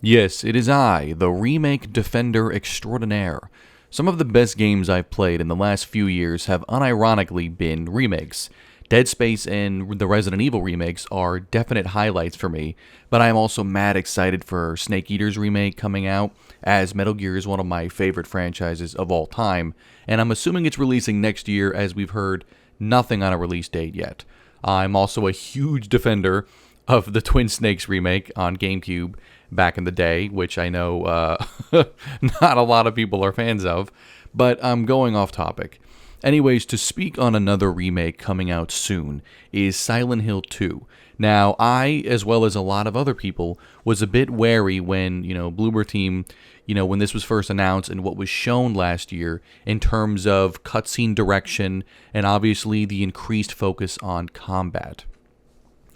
Yes, it is I, the remake defender extraordinaire. Some of the best games I've played in the last few years have unironically been remakes. Dead Space and the Resident Evil remakes are definite highlights for me, but I am also mad excited for Snake Eater's remake coming out, as Metal Gear is one of my favorite franchises of all time, and I'm assuming it's releasing next year as we've heard nothing on a release date yet. I'm also a huge defender of the Twin Snakes remake on GameCube back in the day, which I know not a lot of people are fans of, but I'm going off topic. Anyways, to speak on another remake coming out soon is Silent Hill 2. Now, I, as well as a lot of other people, was a bit wary when, Bloober Team, when this was first announced and what was shown last year in terms of cutscene direction and obviously the increased focus on combat.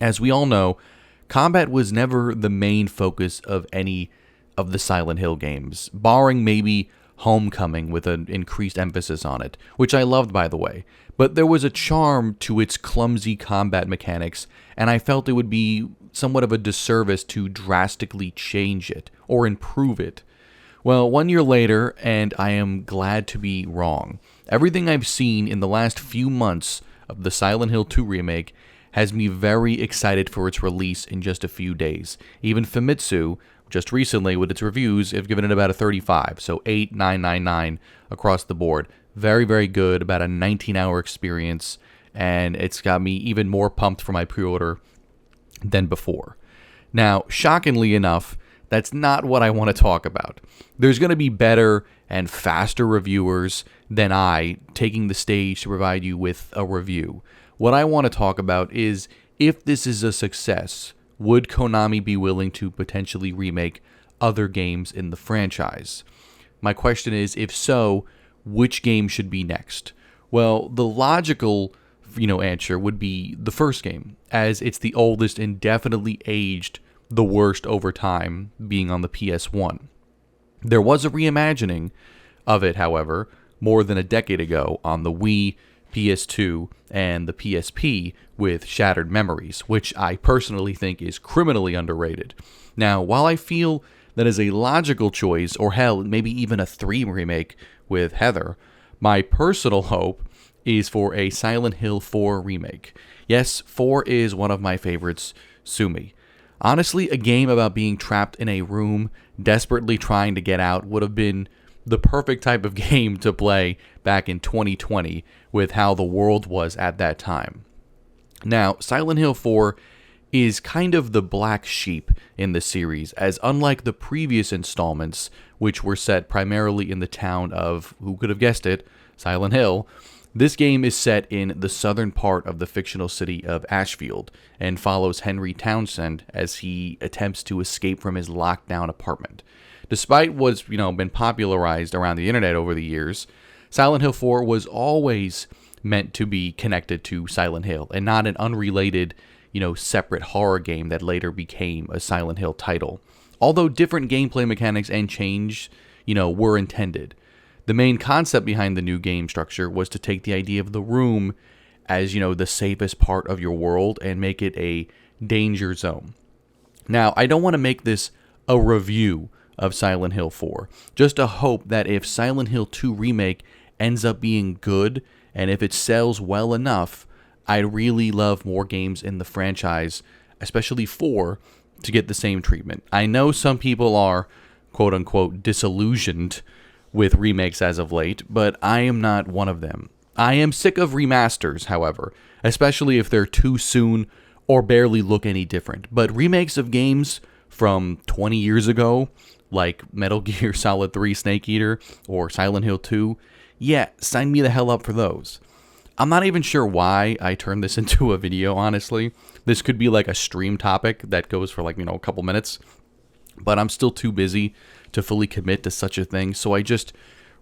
As we all know, combat was never the main focus of any of the Silent Hill games, barring maybe Homecoming with an increased emphasis on it, which I loved, by the way. But there was a charm to its clumsy combat mechanics, and I felt it would be somewhat of a disservice to drastically change it or improve it. Well, 1 year later, and I am glad to be wrong. Everything I've seen in the last few months of the Silent Hill 2 remake has me very excited for its release in just a few days. Even Famitsu, just recently with its reviews, have given it about a 35, so 8.999 across the board. Very, very good, about a 19-hour experience, and it's got me even more pumped for my pre-order than before. Now, shockingly enough, that's not what I want to talk about. There's going to be better and faster reviewers than I taking the stage to provide you with a review. What I want to talk about is, if this is a success, would Konami be willing to potentially remake other games in the franchise? My question is, if so, which game should be next? Well, the logical, answer would be the first game, as it's the oldest and definitely aged the worst over time, being on the PS1. There was a reimagining of it, however, more than a decade ago on the Wii, PS2, and the PSP with Shattered Memories, which I personally think is criminally underrated. Now, while I feel that is a logical choice, or hell, maybe even a 3 remake with Heather, my personal hope is for a Silent Hill 4 remake. Yes, 4 is one of my favorites, sue me. Honestly, a game about being trapped in a room, desperately trying to get out, would have been the perfect type of game to play back in 2020 with how the world was at that time. Now, Silent Hill 4 is kind of the black sheep in the series, as unlike the previous installments, which were set primarily in the town of, who could have guessed it, Silent Hill, this game is set in the southern part of the fictional city of Ashfield and follows Henry Townsend as he attempts to escape from his lockdown apartment. Despite what's been popularized around the internet over the years, Silent Hill 4 was always meant to be connected to Silent Hill and not an unrelated, separate horror game that later became a Silent Hill title. Although different gameplay mechanics and change, were intended. The main concept behind the new game structure was to take the idea of the room as, the safest part of your world and make it a danger zone. Now, I don't want to make this a review of Silent Hill 4. Just a hope that if Silent Hill 2 Remake ends up being good, and if it sells well enough, I'd really love more games in the franchise, especially 4, to get the same treatment. I know some people are, quote-unquote, disillusioned with remakes as of late, but I am not one of them. I am sick of remasters, however, especially if they're too soon or barely look any different. But remakes of games from 20 years ago, like Metal Gear Solid 3 Snake Eater or Silent Hill 2, yeah, sign me the hell up for those. I'm not even sure why I turned this into a video, honestly. This could be like a stream topic that goes for a couple minutes, but I'm still too busy to fully commit to such a thing, so I just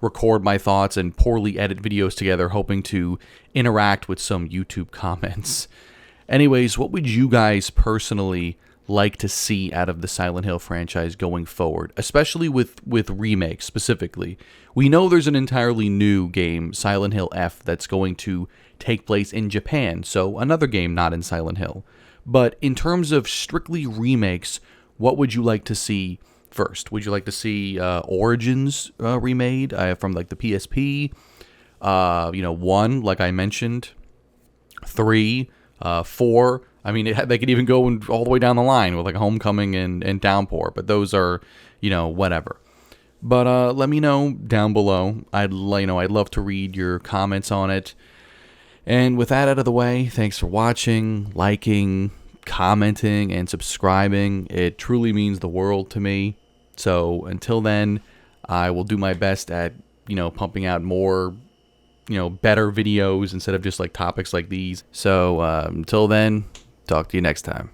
record my thoughts and poorly edit videos together, hoping to interact with some YouTube comments. Anyways, what would you guys personally like to see out of the Silent Hill franchise going forward, especially with remakes specifically? We know there's an entirely new game, Silent Hill F, that's going to take place in Japan, so another game not in Silent Hill. But in terms of strictly remakes, what would you like to see first? Would you like to see Origins remade from like the PSP? 1, like I mentioned, 3, 4. I mean, they could even go all the way down the line with like Homecoming and Downpour, but those are, whatever. But let me know down below. I'd love to read your comments on it. And with that out of the way, thanks for watching, liking, commenting, and subscribing. It truly means the world to me. So until then, I will do my best at, pumping out more, better videos instead of just like topics like these. So until then, talk to you next time.